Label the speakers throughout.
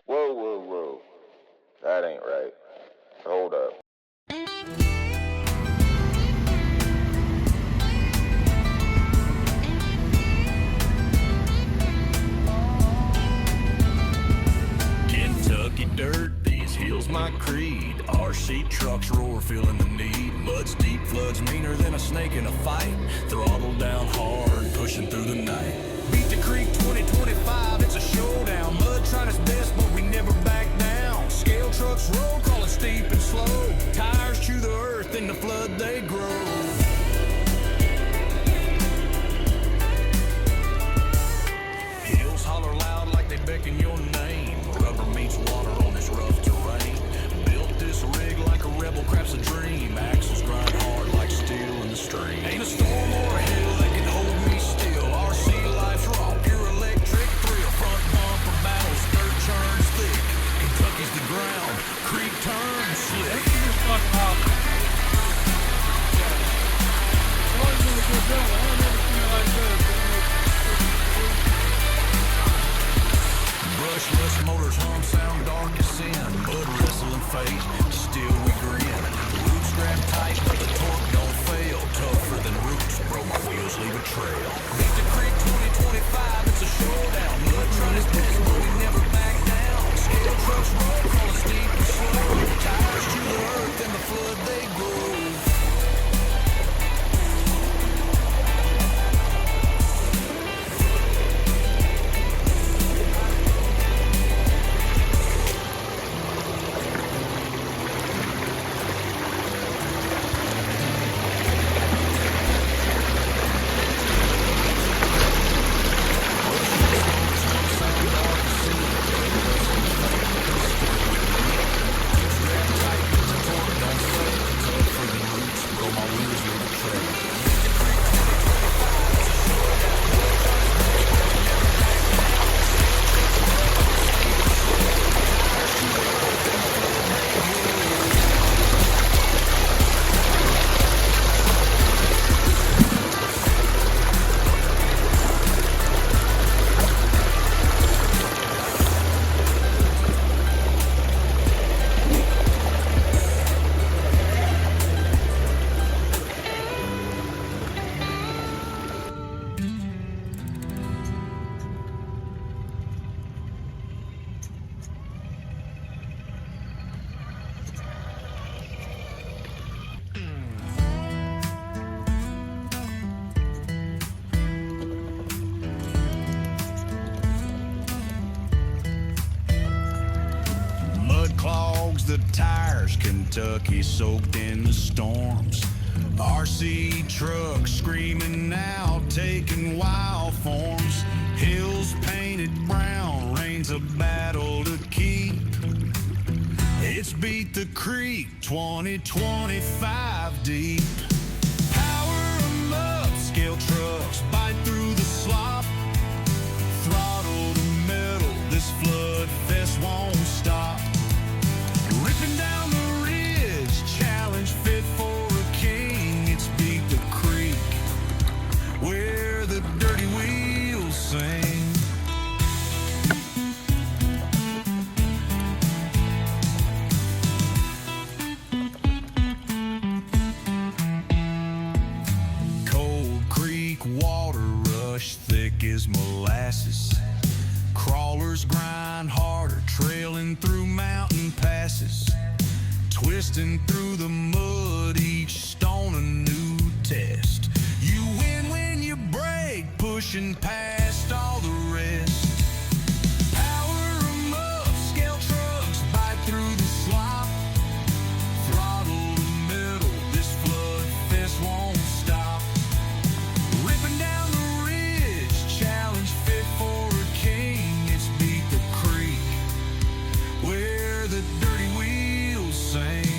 Speaker 1: Whoa, whoa, whoa. That ain't right. Hold up.
Speaker 2: Kentucky dirt, these hills my creed. RC trucks roar, feeling the need. Mud's deep, flood's meaner than a snake in a fight. Throttle down hard, pushing through the night. Beat the creek 2025, it's a showdown. Mud trying its best, but we never back down. Scale trucks roll, call it steep and slow. Tires chew the earth, in the flood they grow. Hills holler loud like they beckon your name. Rubber meets water on this rough terrain. Built this rig like a rebel crafts a dream. Axles grind hard like steel in the stream. Ain't a storm or a hill that can hold me still. RC life's raw, pure electric thrill. Front bumper battles, dirt churns thick. Kentucky's the ground, creek turns slick. Brushless motors hum, sound dark as sin. Mud wrestling fate, still we grin. Roots grab tight, but the torque don't fail. Tougher than roots, bro, my wheels leave a trail. Beat the creek 2025, it's a showdown. Mud trying his best, but we never back down. Scale trucks roll, call it steep and slow. Tires chew the earth, and the flood they grow. Clogs the tires, Kentucky soaked in the storms. RC trucks screaming now, taking wild forms. Hills painted brown, rain's a battle to keep. It's beat the creek 2025 deep. Power 'em up, scale trucks bite through the slop. Throttle to metal, this flood fest won't stop. Ripping down the ridge, challenge fit for a king. It's beat the creek, where the dirty wheels sing. Cold Creek water rush, thick as molasses. Crawlers grind harder, trailing through mountain passes. Twisting through the mud, each stone a new test. You win when you break, pushing past all the rest. Power 'em up, scale trucks bite through the slop. Throttle to middle, this flood fest won't stop. Ripping down the ridge, challenge fit for a king. It's beat the creek, where the dirty wheels sing.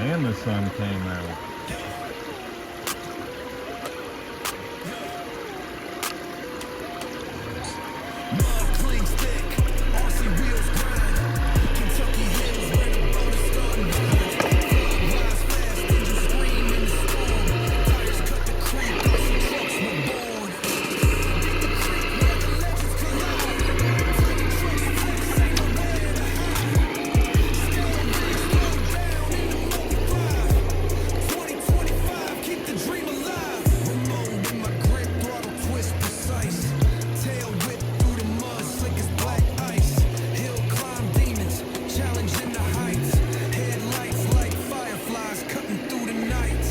Speaker 3: And the sun came out.
Speaker 2: Mud clings thick, RC wheels grind. Kentucky hills where the bonus starting high. Flood rise fast, engines scream in the storm. Tires cut the creek, RC trucks were born. Beat the creek where the legends collide. Tiny trucks flex, ain't nowhere to hide. Scale rigs throw down in the multi-drive. 2025, keep the dream alive. Ramon with my grip, throttle twist precise. Tail whip through the mud, slick as black ice. Hill climb demons, challenging the heights. Headlights like fireflies, cutting through the nights.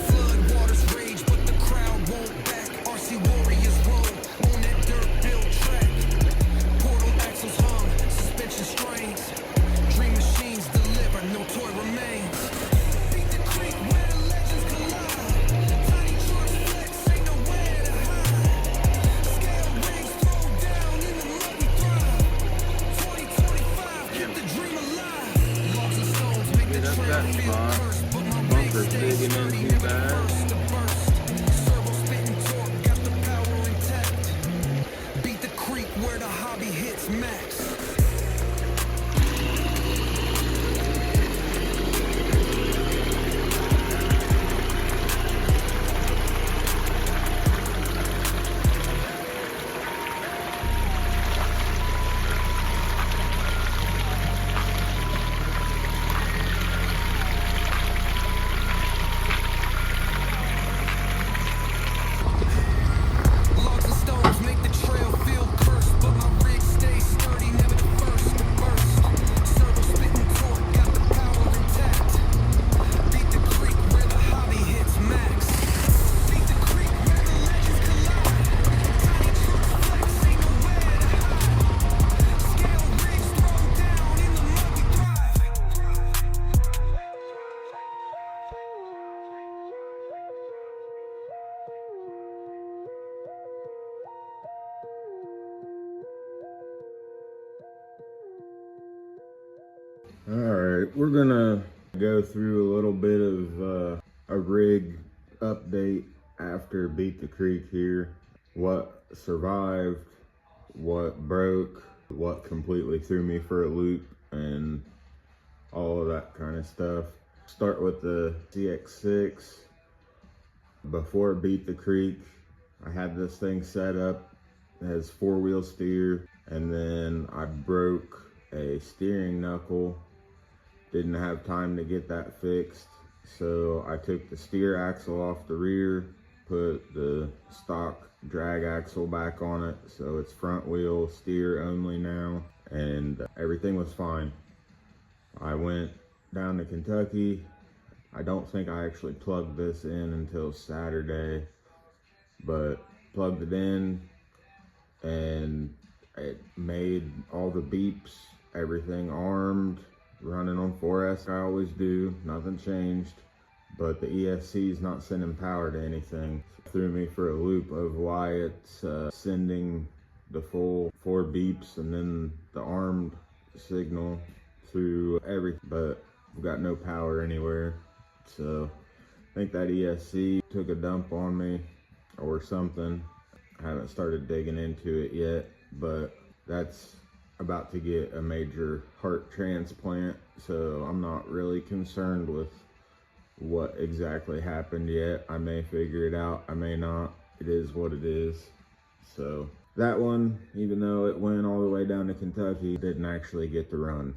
Speaker 2: Flood waters rage, but the crowd won't back. RC warriors roll on that dirt-built track. Portal axles hung, suspension strains. Dream machines deliver, no toy remains. Beat the creek where the legends collide. Tiny trucks flex, ain't nowhere to hide. Scale rigs throw down in the mud we thrive. 2025, keep the dream alive. Logs and stones make the
Speaker 3: That's
Speaker 2: trail
Speaker 3: that
Speaker 2: feel
Speaker 3: spot.
Speaker 2: cursed, but my rig
Speaker 3: Bunker's
Speaker 2: stays
Speaker 3: digging
Speaker 2: sturdy,
Speaker 3: into
Speaker 2: never the
Speaker 3: that.
Speaker 2: first to burst. Servo spitting torque, got the power intact. Beat the creek where the hobby hits max. Logs and stones make the trail feel cursed, but my rig stays sturdy, never the first to burst. Servo spitting torque, got the power intact. Beat the creek where the hobby hits max. Beat the creek where the legends collide. Tiny trucks flex, ain't nowhere to hide. Scale rigs throw down in the mud we thrive.
Speaker 3: Alright, we're gonna go through a little bit of a rig update after Beat the Creek here. What survived, what broke, what completely threw me for a loop, and all of that kind of stuff. Start with the CX6. Before Beat the Creek, I had this thing set up. It has 4-wheel steer, and then I broke a steering knuckle. Didn't have time to get that fixed, so I took the steer axle off the rear, put the stock drag axle back on it, so it's front wheel steer only now, and everything was fine. I went down to Kentucky. I don't think I actually plugged this in until Saturday, but plugged it in and it made all the beeps, everything armed, running on 4S. I always do, nothing changed, but the ESC is not sending power to anything. Threw me for a loop of why it's sending the full 4 beeps and then the armed signal through everything, but I've got no power anywhere. So I think that ESC took a dump on me or something. I haven't started digging into it yet, but that's about to get a major heart transplant, so I'm not really concerned with what exactly happened yet. I may figure it out, I may not. It is what it is. So that one, even though it went all the way down to Kentucky, didn't actually get to run.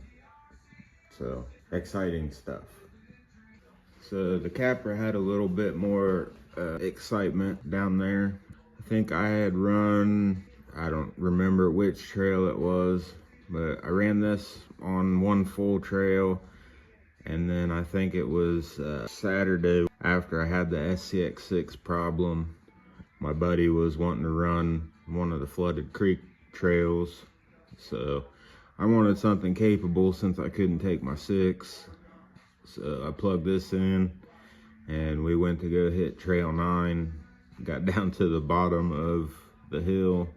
Speaker 3: So exciting stuff. So the Capra had a little bit more excitement down there. I think I had run, I don't remember which trail it was, but I ran this on one full trail, and then I think it was Saturday after I had the SCX6 problem. My buddy was wanting to run one of the flooded creek trails, so I wanted something capable since I couldn't take my 6. So I plugged this in, and we went to go hit Trail 9, got down to the bottom of the hill,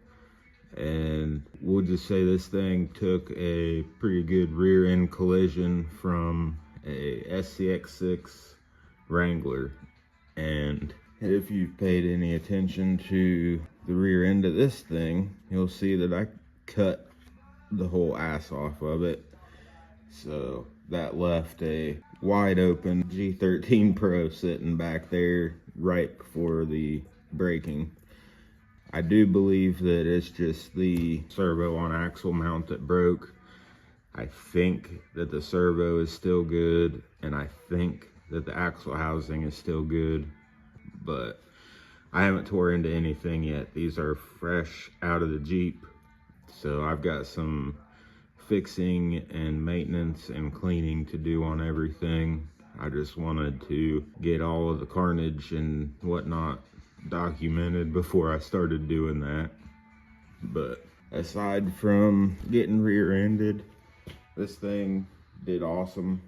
Speaker 3: and we'll just say this thing took a pretty good rear end collision from a SCX6 Wrangler. And if you've paid any attention to the rear end of this thing, you'll see that I cut the whole ass off of it. So that left a wide open G13 Pro sitting back there right before the braking. I do believe that it's just the servo on axle mount that broke. I think that the servo is still good, and I think that the axle housing is still good, but I haven't tore into anything yet. These are fresh out of the Jeep, so I've got some fixing and maintenance and cleaning to do on everything. I just wanted to get all of the carnage and whatnot documented before I started doing that. But aside from getting rear-ended, this thing did awesome.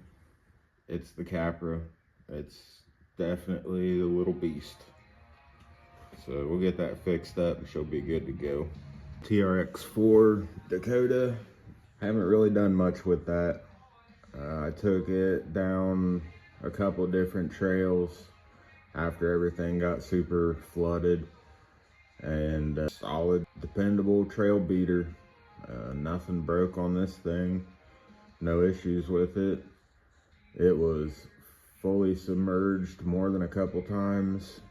Speaker 3: It's the Capra. It's definitely the little beast. So we'll get that fixed up and she'll be good to go. TRX4 Dakota, haven't really done much with that. I took it down a couple different trails after everything got super flooded, and solid, dependable trail beater. Nothing broke on this thing, no issues with it. It was fully submerged more than a couple times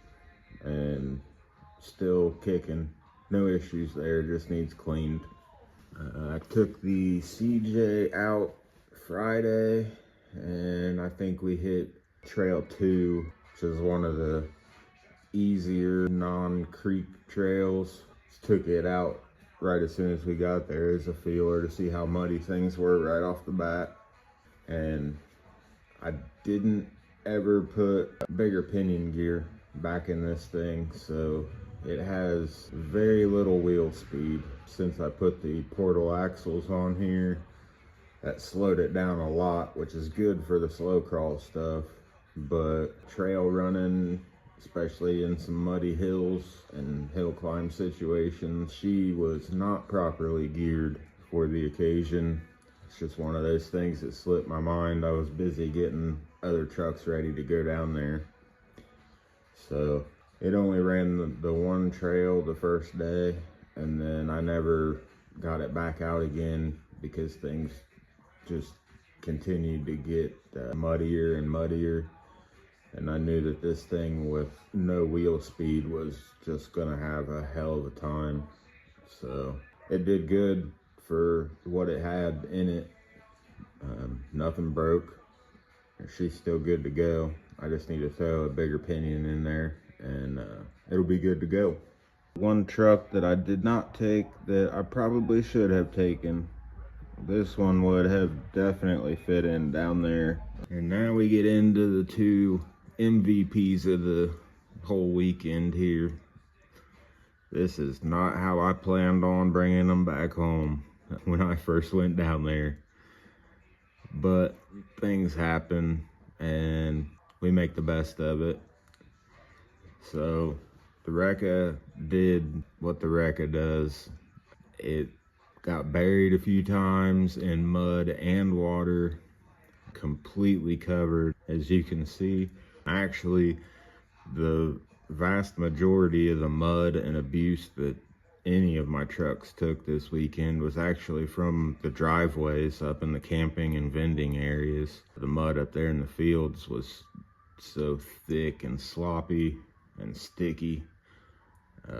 Speaker 3: and still kicking. No issues there, just needs cleaned. I took the CJ out Friday, and I think we hit Trail 2, which is one of the easier non-creek trails. Just took it out right as soon as we got there as a feeler to see how muddy things were right off the bat. And I didn't ever put bigger pinion gear back in this thing, so it has very little wheel speed. Since I put the portal axles on here, that slowed it down a lot, which is good for the slow crawl stuff. But trail running, especially in some muddy hills and hill climb situations, she was not properly geared for the occasion. It's just one of those things that slipped my mind. I was busy getting other trucks ready to go down there. So it only ran the one trail the first day, and then I never got it back out again because things just continued to get muddier and muddier. And I knew that this thing with no wheel speed was just gonna have a hell of a time. So it did good for what it had in it. Nothing broke. She's still good to go. I just need to throw a bigger pinion in there and it'll be good to go. One truck that I did not take that I probably should have taken. This one would have definitely fit in down there. And now we get into the two MVPs of the whole weekend here. This is not how I planned on bringing them back home when I first went down there. But things happen and we make the best of it. So the Rekka did what the Rekka does. It got buried a few times in mud and water, completely covered, as you can see. Actually, the vast majority of the mud and abuse that any of my trucks took this weekend was actually from the driveways up in the camping and vending areas. The mud up there in the fields was so thick and sloppy and sticky.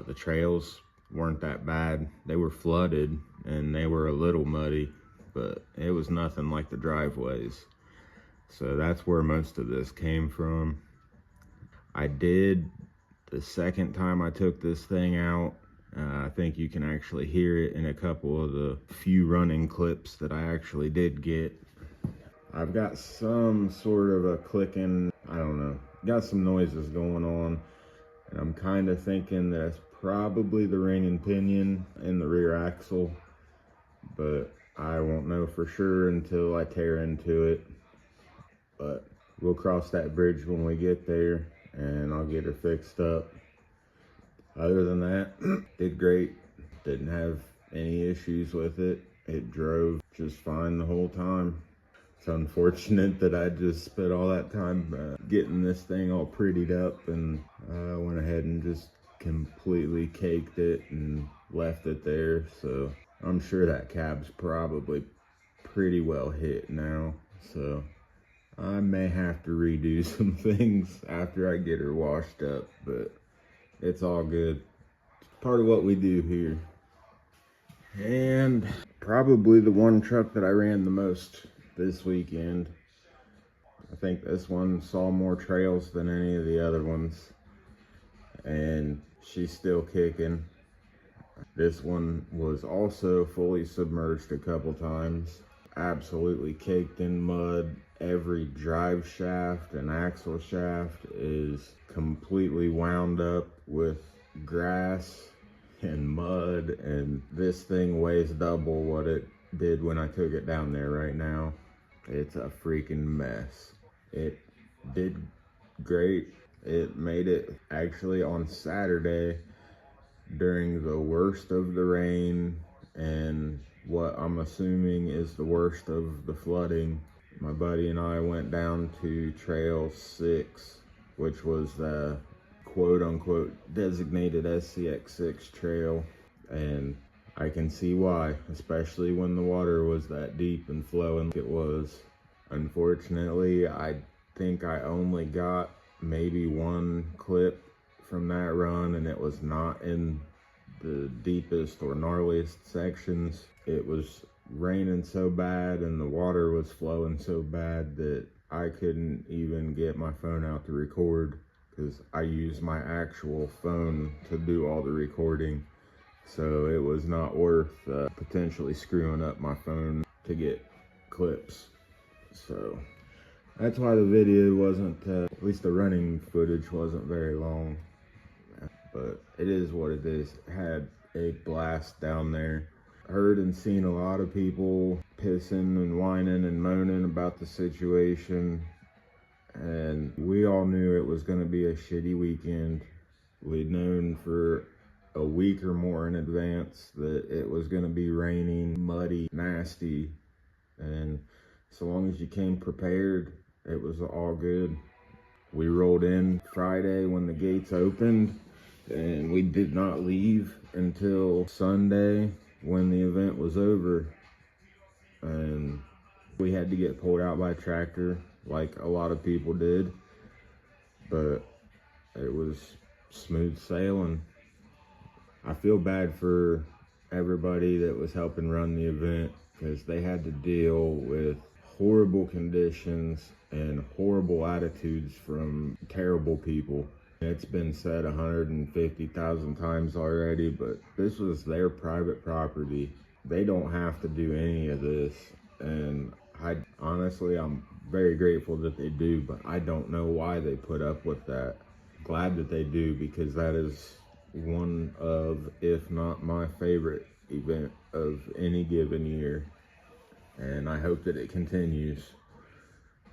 Speaker 3: The trails weren't that bad. They were flooded and they were a little muddy, but it was nothing like the driveways. So that's where most of this came from. I did, the second time I took this thing out, I think you can actually hear it in a couple of the few running clips that I actually did get. I've got some sort of a clicking, I don't know, got some noises going on, and I'm kind of thinking that's probably the ring and pinion in the rear axle, but I won't know for sure until I tear into it. But we'll cross that bridge when we get there, and I'll get her fixed up. Other than that, did great. Didn't have any issues with it. It drove just fine the whole time. It's unfortunate that I just spent all that time getting this thing all prettied up, and went ahead and just completely caked it and left it there. So I'm sure that cab's probably pretty well hit now. So I may have to redo some things after I get her washed up, but it's all good. It's part of what we do here. And probably the one truck that I ran the most this weekend. I think this one saw more trails than any of the other ones, and she's still kicking. This one was also fully submerged a couple times, absolutely caked in mud. Every drive shaft and axle shaft is completely wound up with grass and mud, and this thing weighs double what it did when I took it down there right now. It's a freaking mess. It did great. It made it actually on Saturday during the worst of the rain and what I'm assuming is the worst of the flooding. My buddy and I went down to Trail 6, which was the quote-unquote designated SCX6 trail, and I can see why, especially when the water was that deep and flowing like it was. Unfortunately, I think I only got maybe one clip from that run, and it was not in the deepest or gnarliest sections. It was raining so bad and the water was flowing so bad that I couldn't even get my phone out to record, because I use my actual phone to do all the recording. So it was not worth potentially screwing up my phone to get clips. So that's why the video wasn't, at least the running footage wasn't very long. But it is what it is. Had a blast down there. Heard and seen a lot of people pissing and whining and moaning about the situation. And we all knew it was going to be a shitty weekend. We'd known for a week or more in advance that it was going to be raining, muddy, nasty. And so long as you came prepared, it was all good. We rolled in Friday when the gates opened, and we did not leave until Sunday when the event was over. And we had to get pulled out by a tractor like a lot of people did, but it was smooth sailing. I feel bad for everybody that was helping run the event, because they had to deal with horrible conditions and horrible attitudes from terrible people. It's been said 150,000 times already, but this was their private property. They don't have to do any of this, and honestly, I'm very grateful that they do, but I don't know why they put up with that. Glad that they do, because that is one of, if not my favorite event of any given year, and I hope that it continues.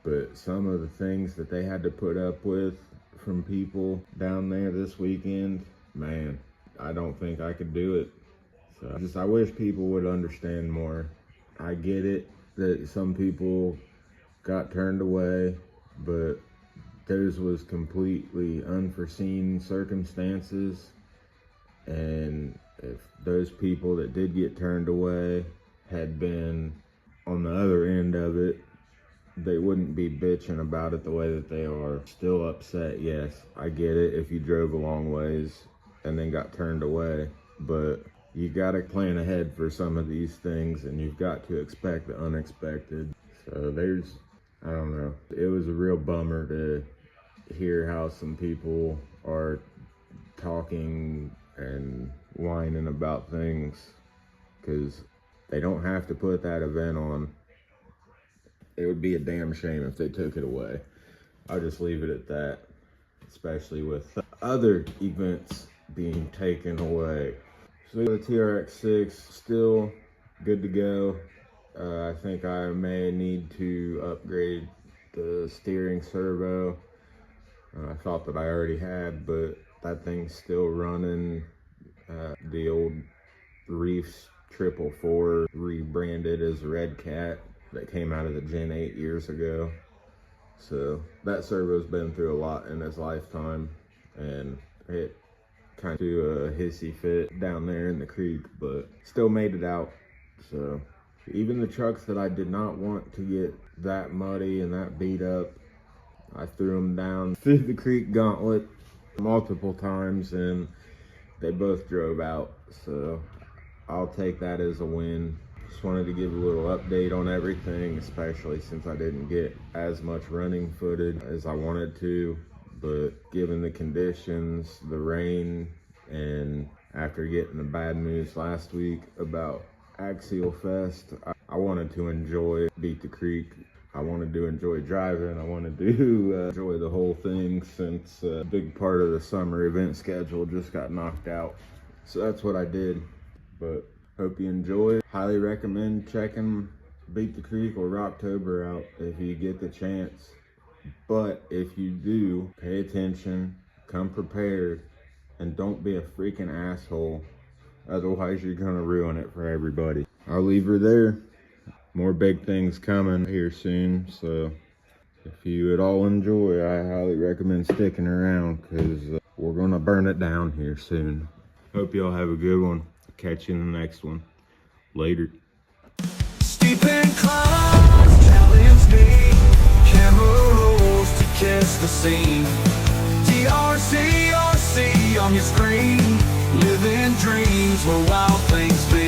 Speaker 3: But some of the things that they had to put up with from people down there this weekend, man, I don't think I could do it. So I wish people would understand more. I get it that some people got turned away, but theirs was completely unforeseen circumstances. And if those people that did get turned away had been on the other end of it, they wouldn't be bitching about it the way that they are. Still upset, yes, I get it if you drove a long ways and then got turned away, but you gotta plan ahead for some of these things, and you've got to expect the unexpected. So I don't know, it was a real bummer to hear how some people are talking and whining about things, because they don't have to put that event on. It would be a damn shame if they took it away. I'll just leave it at that, especially with other events being taken away. So the TRX6 still good to go. I think I may need to upgrade the steering servo. I thought that I already had, but that thing's still running. The old Reefs 444 rebranded as Red Cat that came out of the Gen 8 years ago. So that servo's been through a lot in its lifetime, and it kind of threw a hissy fit down there in the creek, but still made it out. So even the trucks that I did not want to get that muddy and that beat up, I threw them down through the creek gauntlet multiple times, and they both drove out. So I'll take that as a win. Just wanted to give a little update on everything, especially since I didn't get as much running footage as I wanted to. But given the conditions, the rain, and after getting the bad news last week about Axial Fest, I wanted to enjoy Beat the Creek. I wanted to enjoy driving. I wanted to enjoy the whole thing, since a big part of the summer event schedule just got knocked out. So that's what I did. But hope you enjoy. Highly recommend checking Beat the Creek or Rocktober out if you get the chance. But if you do, pay attention, come prepared, and don't be a freaking asshole. Otherwise, you're gonna ruin it for everybody. I'll leave her there. More big things coming here soon, so if you at all enjoy, I highly recommend sticking around, because we're gonna burn it down here soon. Hope y'all have a good one. Catch you in the next one. Later.
Speaker 2: Steep inclines challenge me, camera rolls to catch the scene. TRC on your screen, living dreams where wild things be.